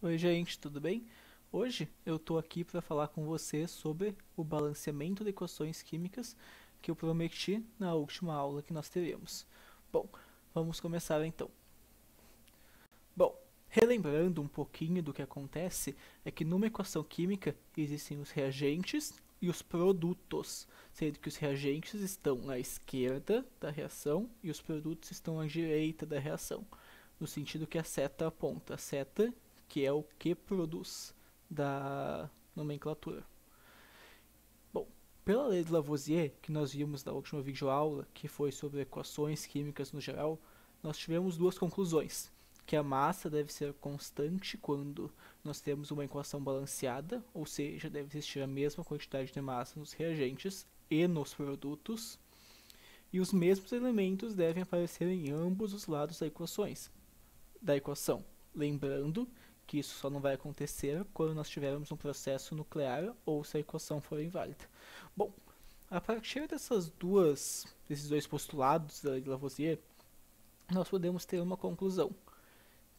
Oi, gente, tudo bem? Hoje eu estou aqui para falar com você sobre o balanceamento de equações químicas que eu prometi na última aula que nós teremos. Bom, vamos começar então. Bom, relembrando um pouquinho do que acontece, é que numa equação química existem os reagentes e os produtos, sendo que os reagentes estão à esquerda da reação e os produtos estão à direita da reação, no sentido que a seta aponta, a seta que é o que produz da nomenclatura. Bom, pela lei de Lavoisier, que nós vimos na última videoaula, que foi sobre equações químicas no geral, nós tivemos duas conclusões. Que a massa deve ser constante quando nós temos uma equação balanceada, ou seja, deve existir a mesma quantidade de massa nos reagentes e nos produtos, e os mesmos elementos devem aparecer em ambos os lados da equação. Lembrando que isso só não vai acontecer quando nós tivermos um processo nuclear ou se a equação for inválida. Bom, a partir desses dois postulados da lei de Lavoisier, nós podemos ter uma conclusão,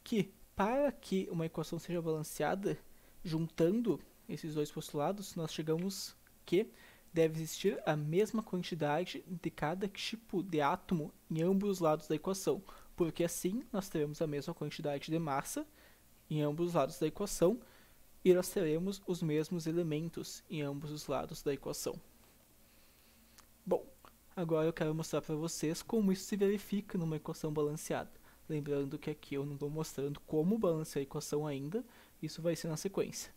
que para que uma equação seja balanceada, juntando esses dois postulados, nós chegamos que deve existir a mesma quantidade de cada tipo de átomo em ambos os lados da equação, porque assim nós teremos a mesma quantidade de massa em ambos os lados da equação e nós teremos os mesmos elementos em ambos os lados da equação. Bom, agora eu quero mostrar para vocês como isso se verifica numa equação balanceada. Lembrando que aqui eu não estou mostrando como balancear a equação ainda, isso vai ser na sequência.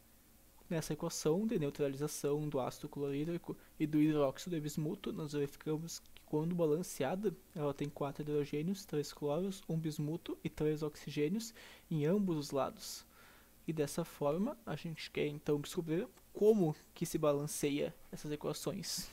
Nessa equação de neutralização do ácido clorídrico e do hidróxido de bismuto, nós verificamos que quando balanceada, ela tem 4 hidrogênios, 3 cloros, 1 bismuto e 3 oxigênios em ambos os lados. E dessa forma, a gente quer então descobrir como que se balanceia essas equações.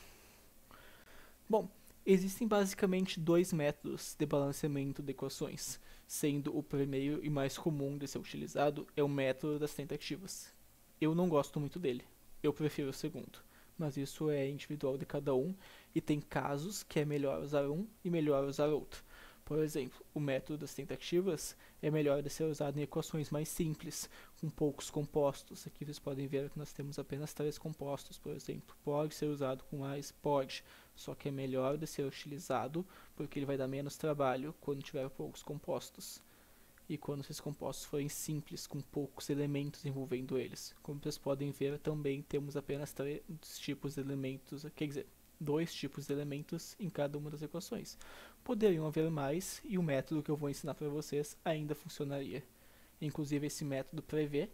Bom, existem basicamente dois métodos de balanceamento de equações, sendo o primeiro e mais comum de ser utilizado é o método das tentativas. Eu não gosto muito dele, eu prefiro o segundo, mas isso é individual de cada um e tem casos que é melhor usar um e melhor usar outro. Por exemplo, o método das tentativas é melhor de ser usado em equações mais simples, com poucos compostos. Aqui vocês podem ver que nós temos apenas 3 compostos, por exemplo. Pode ser usado com mais? Pode, só que é melhor de ser utilizado porque ele vai dar menos trabalho quando tiver poucos compostos. E quando esses compostos forem simples, com poucos elementos envolvendo eles. Como vocês podem ver, também temos apenas 3 tipos de elementos, quer dizer, 2 tipos de elementos em cada uma das equações. Poderiam haver mais, e o método que eu vou ensinar para vocês ainda funcionaria. Inclusive, esse método prevê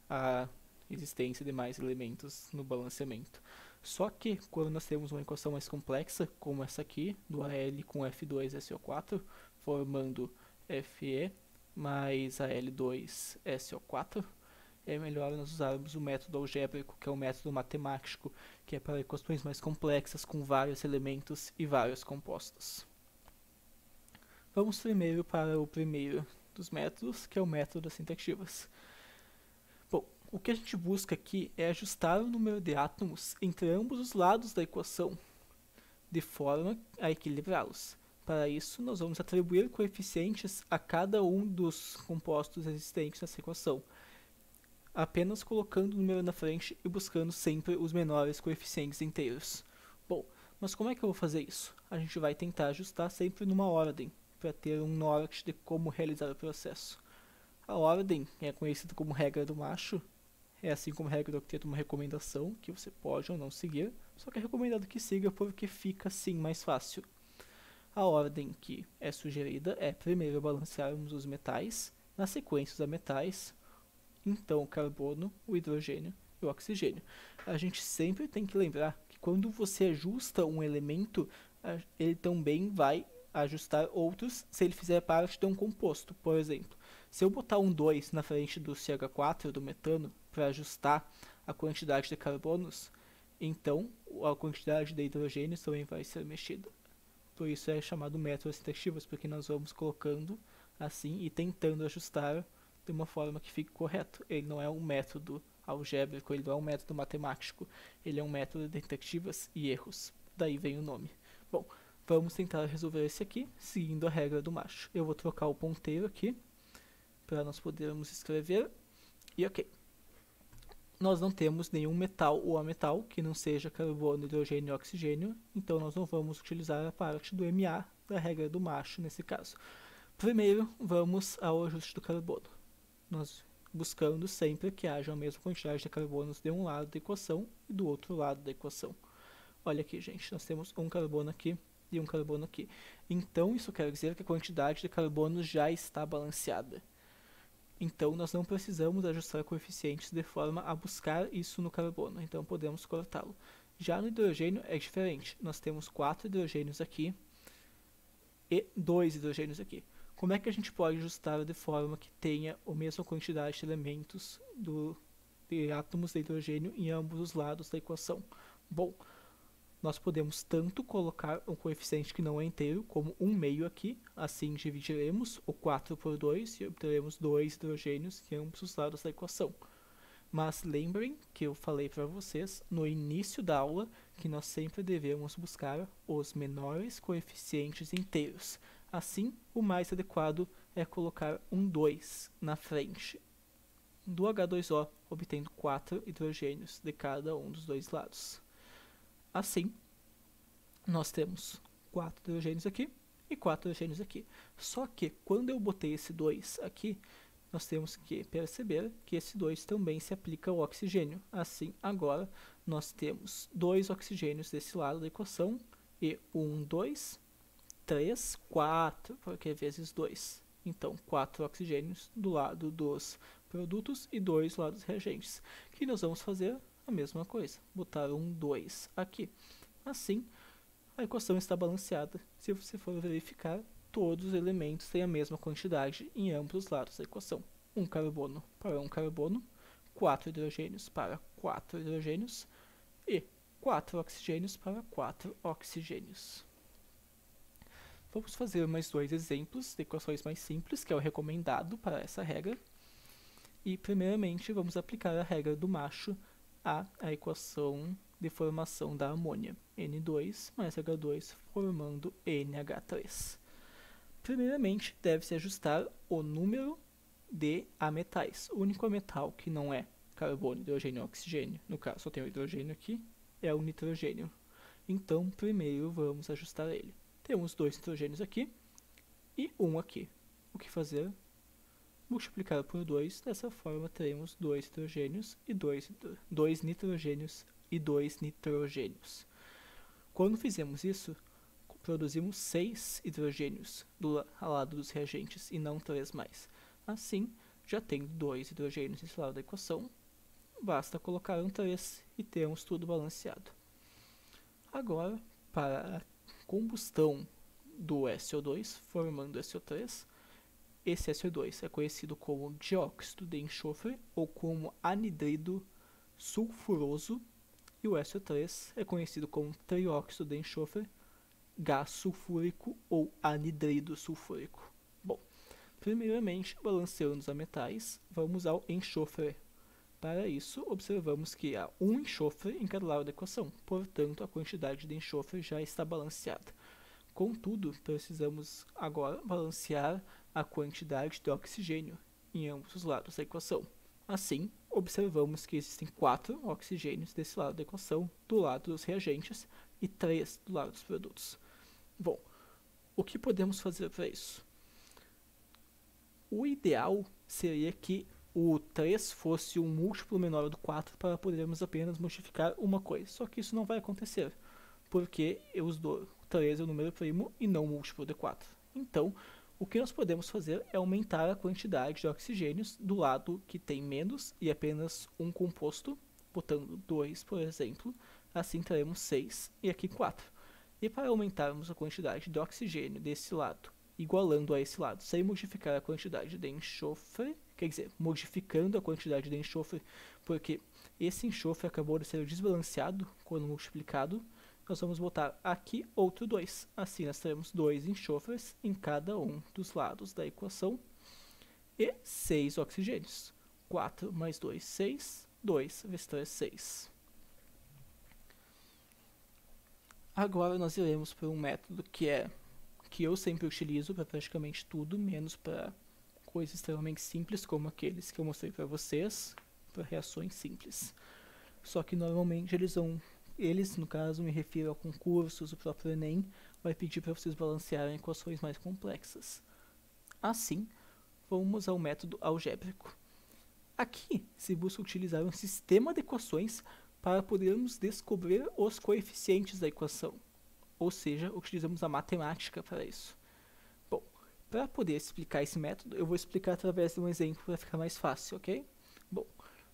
a existência de mais elementos no balanceamento. Só que, quando nós temos uma equação mais complexa, como essa aqui, do Al com F2SO4, formando Fe mais Al2SO4, é melhor nós usarmos o método algébrico, que é o método matemático, que é para equações mais complexas com vários elementos e vários compostos. Vamos primeiro para o primeiro dos métodos, que é o método das tentativas. Bom, o que a gente busca aqui é ajustar o número de átomos entre ambos os lados da equação, de forma a equilibrá-los. Para isso, nós vamos atribuir coeficientes a cada um dos compostos existentes nessa equação, apenas colocando o número na frente e buscando sempre os menores coeficientes inteiros. Bom, mas como é que eu vou fazer isso? A gente vai tentar ajustar sempre numa ordem, para ter um norte de como realizar o processo. A ordem é conhecida como regra do macho, é assim como a regra do octeto uma recomendação, que você pode ou não seguir, só que é recomendado que siga porque fica assim mais fácil. A ordem que é sugerida é primeiro balancearmos os metais, na sequência os ametais, então o carbono, o hidrogênio e o oxigênio. A gente sempre tem que lembrar que quando você ajusta um elemento, ele também vai ajustar outros se ele fizer parte de um composto. Por exemplo, se eu botar um 2 na frente do CH4, do metano, para ajustar a quantidade de carbonos, então a quantidade de hidrogênios também vai ser mexida. Por isso é chamado método das tentativas, porque nós vamos colocando assim e tentando ajustar de uma forma que fique correto. Ele não é um método algébrico, ele não é um método matemático, ele é um método de tentativas e erros. Daí vem o nome. Bom, vamos tentar resolver esse aqui, seguindo a regra do macho. Eu vou trocar o ponteiro aqui, para nós podermos escrever, E ok. Nós não temos nenhum metal ou ametal que não seja carbono, hidrogênio e oxigênio, então nós não vamos utilizar a parte do Ma da regra do macho nesse caso. Primeiro, vamos ao ajuste do carbono. Nós buscando sempre que haja a mesma quantidade de carbonos de um lado da equação e do outro lado da equação. Olha aqui, gente, nós temos um carbono aqui e um carbono aqui. Então, isso quer dizer que a quantidade de carbono já está balanceada. Então, nós não precisamos ajustar coeficientes de forma a buscar isso no carbono. Então, podemos cortá-lo. Já no hidrogênio é diferente. Nós temos 4 hidrogênios aqui e 2 hidrogênios aqui. Como é que a gente pode ajustar de forma que tenha a mesma quantidade de elementos de átomos de hidrogênio em ambos os lados da equação? Bom, nós podemos tanto colocar um coeficiente que não é inteiro, como 1/2 aqui, assim dividiremos o 4 por 2 e obteremos 2 hidrogênios em ambos os lados da equação. Mas lembrem que eu falei para vocês no início da aula que nós sempre devemos buscar os menores coeficientes inteiros. Assim, o mais adequado é colocar um 2 na frente do H2O, obtendo 4 hidrogênios de cada um dos dois lados. Assim, nós temos 4 hidrogênios aqui e 4 hidrogênios aqui. Só que, quando eu botei esse 2 aqui, nós temos que perceber que esse 2 também se aplica ao oxigênio. Assim, agora, nós temos 2 oxigênios desse lado da equação e 1, 2, 3, 4, porque é vezes 2. Então, 4 oxigênios do lado dos produtos e 2 do lado dos reagentes. Que nós vamos fazer a mesma coisa, botar um 2 aqui. Assim, a equação está balanceada. Se você for verificar, todos os elementos têm a mesma quantidade em ambos os lados da equação. Um carbono para um carbono, 4 hidrogênios para 4 hidrogênios e 4 oxigênios para 4 oxigênios. Vamos fazer mais 2 exemplos de equações mais simples, que é o recomendado para essa regra. E, primeiramente, vamos aplicar a regra do macho à equação de formação da amônia, N2 mais H2 formando NH3. Primeiramente, deve-se ajustar o número de ametais. O único ametal que não é carbono, hidrogênio e oxigênio, no caso só tem o hidrogênio aqui, é o nitrogênio. Então, primeiro vamos ajustar ele. Temos 2 nitrogênios aqui e 1 aqui. O que fazer? Multiplicar por 2, dessa forma teremos 2 hidrogênios e 2 nitrogênios e 2 nitrogênios. Quando fizemos isso, produzimos 6 hidrogênios do lado dos reagentes e não 3 mais. Assim, já tendo 2 hidrogênios nesse lado da equação, basta colocar um 3 e temos tudo balanceado. Agora, para a combustão do SO2 formando SO3, esse SO2 é conhecido como dióxido de enxofre ou como anidrido sulfuroso e o SO3 é conhecido como trióxido de enxofre, gás sulfúrico ou anidrido sulfúrico. Bom, primeiramente, balanceando os ametais, vamos ao enxofre. Para isso, observamos que há um enxofre em cada lado da equação, portanto, a quantidade de enxofre já está balanceada. Contudo, precisamos agora balancear a quantidade de oxigênio em ambos os lados da equação. Assim, observamos que existem 4 oxigênios desse lado da equação, do lado dos reagentes, e 3 do lado dos produtos. Bom, o que podemos fazer para isso? O ideal seria que o 3 fosse um múltiplo menor do 4 para podermos apenas modificar uma coisa. Só que isso não vai acontecer, porque o 3 é o número primo e não o múltiplo de 4. Então, o que nós podemos fazer é aumentar a quantidade de oxigênios do lado que tem menos e apenas um composto, botando 2, por exemplo. Assim teremos 6 e aqui 4. E para aumentarmos a quantidade de oxigênio desse lado, igualando a esse lado, sem modificar a quantidade de enxofre, quer dizer, modificando a quantidade de enxofre, porque esse enxofre acabou de ser desbalanceado quando multiplicado, nós vamos botar aqui outro 2. Assim, nós teremos 2 enxofres em cada um dos lados da equação e 6 oxigênios. 4 mais 2, 6. 2 vezes 3, 6. Agora nós iremos para um método que eu sempre utilizo para praticamente tudo, menos para coisas extremamente simples, como aqueles que eu mostrei para vocês, para reações simples. Só que normalmente eles, no caso, me refiro a concursos, o próprio Enem, vai pedir para vocês balancearem equações mais complexas. Assim, vamos ao método algébrico. Aqui se busca utilizar um sistema de equações para podermos descobrir os coeficientes da equação, ou seja, utilizamos a matemática para isso. Bom, para poder explicar esse método, eu vou explicar através de um exemplo para ficar mais fácil, ok? Bom,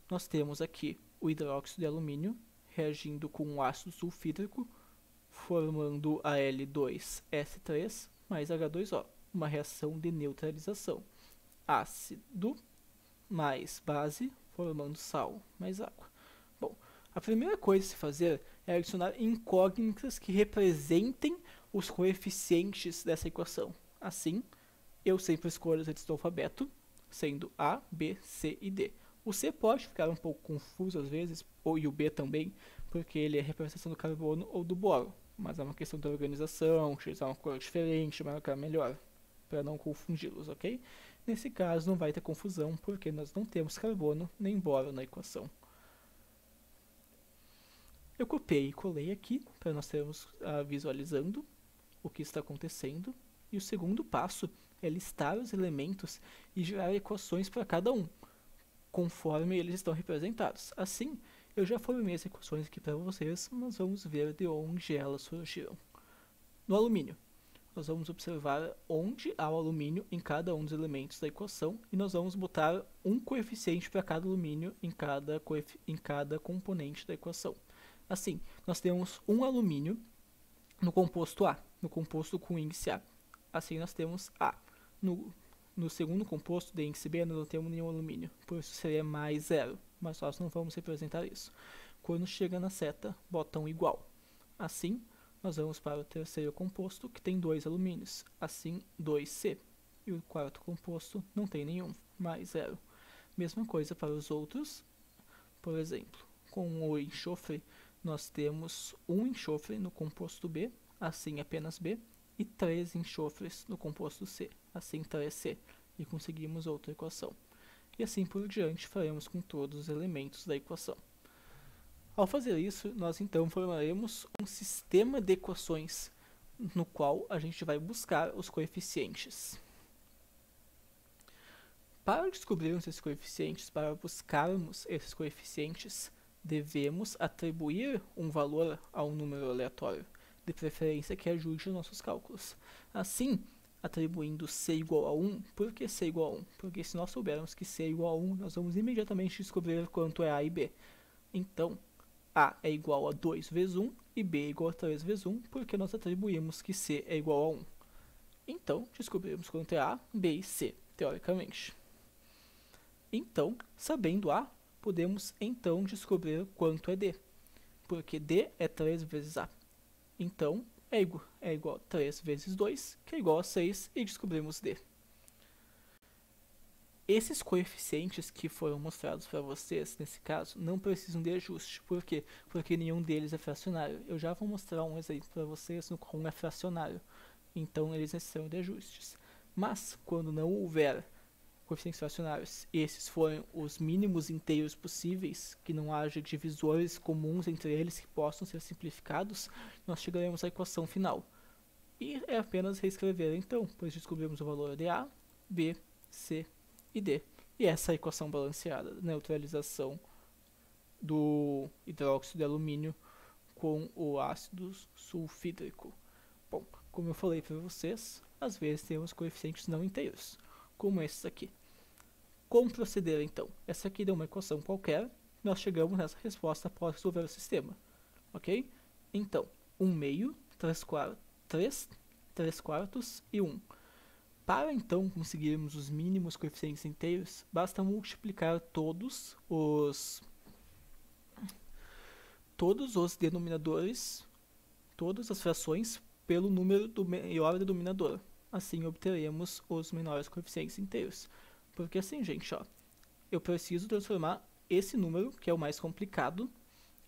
nós temos aqui o hidróxido de alumínio reagindo com o ácido sulfídrico, formando Al2S3 mais H2O, uma reação de neutralização. Ácido mais base, formando sal mais água. Bom, a primeira coisa a se fazer é adicionar incógnitas que representem os coeficientes dessa equação. Assim, eu sempre escolho as letras do alfabeto, sendo A, B, C e D. O C pode ficar um pouco confuso às vezes, e o B também, porque ele é a representação do carbono ou do boro. Mas é uma questão da organização, utilizar uma cor diferente, marcar melhor, para não confundi-los, ok? Nesse caso não vai ter confusão, porque nós não temos carbono nem boro na equação. Eu copiei e colei aqui, para nós termos visualizando o que está acontecendo. E o segundo passo é listar os elementos e gerar equações para cada um, conforme eles estão representados. Assim, eu já formei as equações aqui para vocês, mas vamos ver de onde elas surgiram. No alumínio, nós vamos observar onde há o alumínio em cada um dos elementos da equação e nós vamos botar um coeficiente para cada alumínio em cada componente da equação. Assim, nós temos um alumínio no composto A, no composto com índice A. Assim, nós temos A. No segundo composto de índice B, nós não temos nenhum alumínio, por isso seria mais 0, mas nós não vamos representar isso. Quando chega na seta, botam igual. Assim, nós vamos para o terceiro composto, que tem 2 alumínios, assim 2C. E o quarto composto não tem nenhum, mais 0. Mesma coisa para os outros, por exemplo, com o enxofre, nós temos um enxofre no composto B, assim apenas B, e 3 enxofres no composto C, assim 3C, e conseguimos outra equação. E assim por diante faremos com todos os elementos da equação. Ao fazer isso, nós então formaremos um sistema de equações no qual a gente vai buscar os coeficientes. Para descobrirmos esses coeficientes, para buscarmos esses coeficientes, devemos atribuir um valor a um número aleatório, de preferência que ajude os nossos cálculos. Assim, atribuindo C igual a 1, por que C igual a 1? Porque se nós soubermos que C é igual a 1, nós vamos imediatamente descobrir quanto é A e B. Então, A é igual a 2 vezes 1 e B é igual a 3 vezes 1, porque nós atribuímos que C é igual a 1. Então, descobrimos quanto é A, B e C, teoricamente. Então, sabendo A, podemos então descobrir quanto é D, porque D é 3 vezes A. Então, é igual a 3 vezes 2, que é igual a 6, e descobrimos D. Esses coeficientes que foram mostrados para vocês, nesse caso, não precisam de ajuste. Por quê? Porque nenhum deles é fracionário. Eu já vou mostrar um exemplo para vocês no qual um é fracionário. Então, eles necessitam de ajustes. Mas, quando não houver coeficientes fracionários, esses forem os mínimos inteiros possíveis, que não haja divisores comuns entre eles que possam ser simplificados, nós chegaremos à equação final. E é apenas reescrever então, pois descobrimos o valor de A, B, C e D. E essa é a equação balanceada, neutralização do hidróxido de alumínio com o ácido sulfídrico. Bom, como eu falei para vocês, às vezes temos coeficientes não inteiros, como esses aqui. Como proceder então? Essa aqui deu uma equação qualquer, nós chegamos nessa resposta após resolver o sistema, ok? Então, 1 meio, 3 quartos e 1. Para então conseguirmos os mínimos coeficientes inteiros, basta multiplicar todos os denominadores, todas as frações, pelo número do maior denominador. Assim obteremos os menores coeficientes inteiros. Porque assim, gente, ó, eu preciso transformar esse número, que é o mais complicado,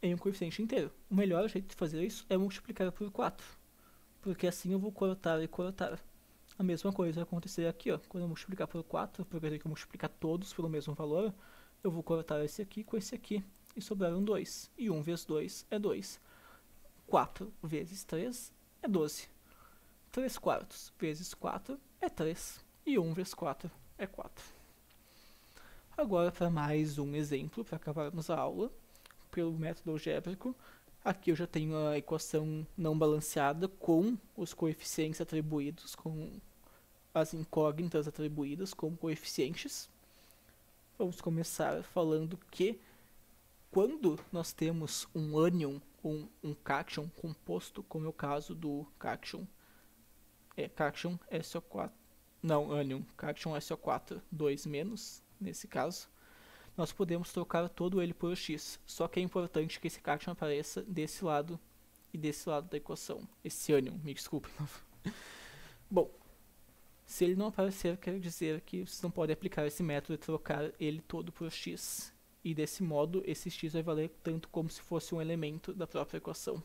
em um coeficiente inteiro. O melhor jeito de fazer isso é multiplicar por 4. Porque assim eu vou cortar e cortar. a mesma coisa vai acontecer aqui, ó. Quando eu multiplicar por 4, porque eu tenho que multiplicar todos pelo mesmo valor, eu vou cortar esse aqui com esse aqui, e sobraram 2. E 1 vezes 2 é 2. 4 vezes 3 é 12. 3 quartos vezes 4 é 3. E 1 vezes 4 é 4. Agora, para mais um exemplo, para acabarmos a aula, pelo método algébrico, aqui eu já tenho a equação não balanceada com os coeficientes atribuídos, com as incógnitas atribuídas como coeficientes. Vamos começar falando que quando nós temos um ânion ou um cation composto, como é o caso do cation SO4, não, ânion, cation SO4, 2-, nesse caso, nós podemos trocar todo ele por x, só que é importante que esse cation apareça desse lado e desse lado da equação, esse ânion, me desculpe. Bom, se ele não aparecer, quer dizer que vocês não podem aplicar esse método e trocar ele todo por x, e desse modo esse x vai valer tanto como se fosse um elemento da própria equação.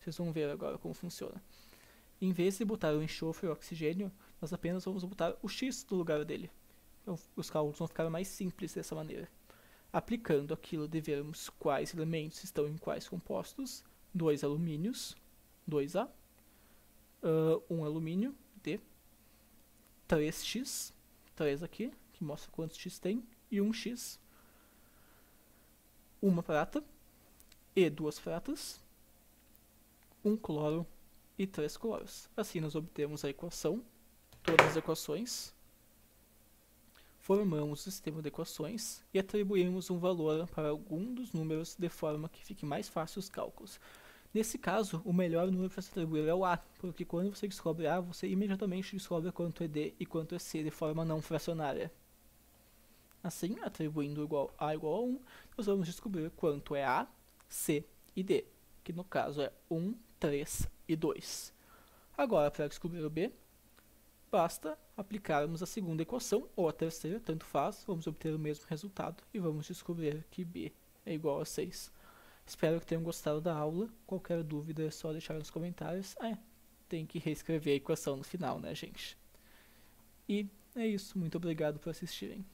Vocês vão ver agora como funciona. Em vez de botar o enxofre e o oxigênio, nós apenas vamos botar o x no lugar dele. Então, os cálculos vão ficar mais simples dessa maneira. Aplicando aquilo de vermos quais elementos estão em quais compostos, 2 alumínios, 2A, 1 alumínio, D, 3x, 3 aqui, que mostra quantos x tem, e 1x, uma prata e 2 pratas, 1 cloro e 3 cloros. Assim nós obtemos a equação, todas as equações, formamos o sistema de equações e atribuímos um valor para algum dos números de forma que fique mais fácil os cálculos. Nesse caso, o melhor número para se atribuir é o A, porque quando você descobre A, você imediatamente descobre quanto é D e quanto é C de forma não fracionária. Assim, atribuindo A igual a 1, nós vamos descobrir quanto é A, C e D, que no caso é 1, 3 e 2. Agora, para descobrir o B, basta aplicarmos a segunda equação, ou a terceira, tanto faz, vamos obter o mesmo resultado e vamos descobrir que B é igual a 6. Espero que tenham gostado da aula. Qualquer dúvida é só deixar nos comentários. Tem que reescrever a equação no final, né, gente? E é isso. Muito obrigado por assistirem.